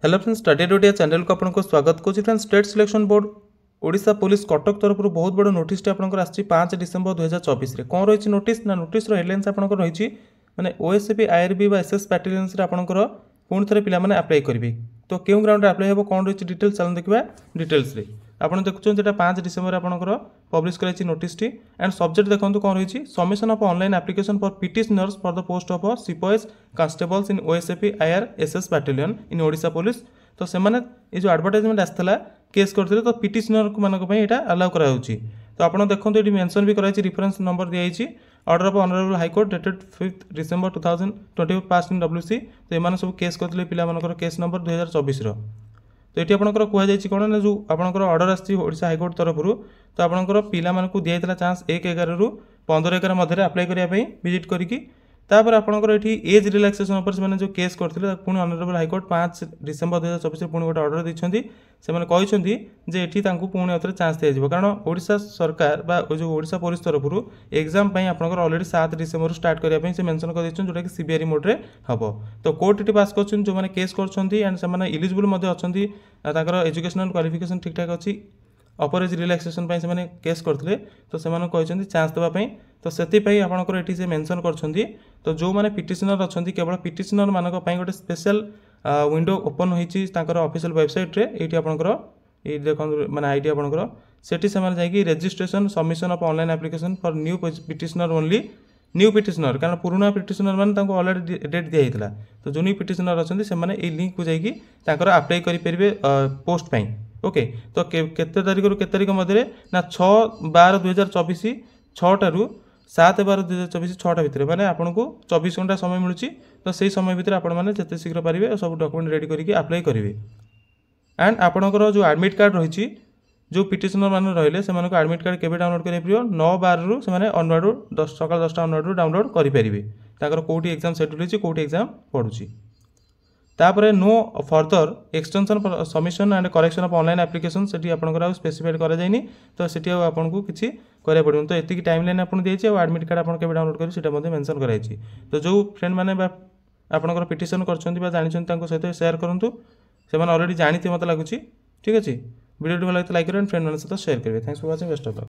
Hello friends, study Odia channel को आपको स्वागत करुँच। Friends, state selection board Odisha police Cuttack तरफ बहुत बड़ नोटिस आपंकर आसी 5 डिसेम्बर 2024 में कौन रही नोटिस ना नोटिस हेडलाइंस आपंकर रही मैंने ओएसपी आईआरबी एसएस बैटालियंस आपंकर पुणी थे पे आप्लाय करेंगे। तो क्यों ग्राउंड आप्लाय हम कौन रही डिटेल्स चलो देखा डिटेल्स आप देखुं 5 डिसेम्बर आपंकर पब्लिश कराई नोटिस एंड सब्जेक्ट देखो कौन रही submission of online application for petitioners for the post of सिपाहीज constables in OSAP IR SS battalion in Odisha police. तो सेमाने ये जो एडवर्टाइजमेंट आसाला केस करते तो पिटिशनर मानक यहाँ अलाउ कराऊँ। तो आप देखो ये मेंशन भी कराई रेफरेंस नंबर दिखाई order of honourable high court dated 5 December 2024 pass in WC. तो ये सब केस करते पिलाମାନଙ୍କର केस नंबर 2024 तो ये आपंकर कहुई कौन ना जो आपंकर ऑर्डर आशा हाईकोर्ट तरफ तो आपंकर पिला दिखाई चांस 1/11 रु 15/11 मध्य आप्लाय करने विजिट करके तापर आपंकर ये एज रिलैक्सेशन उपर से जो केस करते पुणी ऑनरेबल हाईकोर्ट 5 डिसेम्बर 2024 पुणी गोटे ऑर्डर देते से कहते पुणी आउे चांस दिया कारण ओडिशा सरकार जो ओडिशा पुलिस तरफ एग्जाम आपंकर ऑलरेडी 7 डिसेम्बर स्टार्ट करने से मेंशन कर जोटा कि सीबीआई मोड्रे हम। तो कोर्ट ये पास कर जो मैंने केस कर एंड से इलिजिबल अच्छा एजुकेशनल क्वालिफिकेशन ठीक ठाक अच्छी अपर एज रिलैक्सेशन से केस करते तो से चांस देवाई। तो से आपंकर ये से मेंशन कर तो जो मैंने पिटिशनर अच्छा केवल पिटिशनर मानक गोटे स्पेशल विंडो ओपन होती ऑफिशियल वेबसाइट रे ये आपंकर ये देखो मैंने आईडी आपंकर सेठी से registration submission of online application for new petitioner only new petitioner कारण पुराना पिटिशनर मैंने ऑलरेडी डेट दिया तो जो न्यू पिटिशनर अच्छा से लिंक को जाकर आप्लाय करेंगे पोस्ट पाई। ओके तो केते तारिख रु केते तारिख मध्य ना 6/12/2024 6 रु 7/12/2024 6 भितर मैंने आपको 24 घंटा समय मिलूँ। तो सही समय भितर आपते शीघ्र पारे सब डॉक्यूमेंट रेडी करके आप्लाय करेंगे। एंड आपणकर जो एडमिट कार्ड रही जो पिटिशनर मैंने रही से एडमिट कार्ड केवे डाउनलोड करें 9/12 रु से ऑनवर्ड सकाल 10टा ऑनवर्ड डाउनलोड करेंगे कौटी एग्जाम शेड्यूल होती कौटी एग्जाम पड़ुची। तापर no further extension submission and correction of online application से आपंकर स्पेसिफाइड कराई तो से आपको किसी करा पड़ो। तो ये टाइम लाइन आपको दी एडमिट कार्ड आप डाउनलोड करेंगे मेंशन कराई। तो जो फ्रेंड मैंने आपंकर पिटिशन कर जानते सहित शेयर करूँ से ऑलरेडी जानते मत लगुच। ठीक अच्छे वीडियो भल लगे लाइक करेंगे फ्रेंड मान सहित शेयर करेंगे। Thanks for watching best of luck.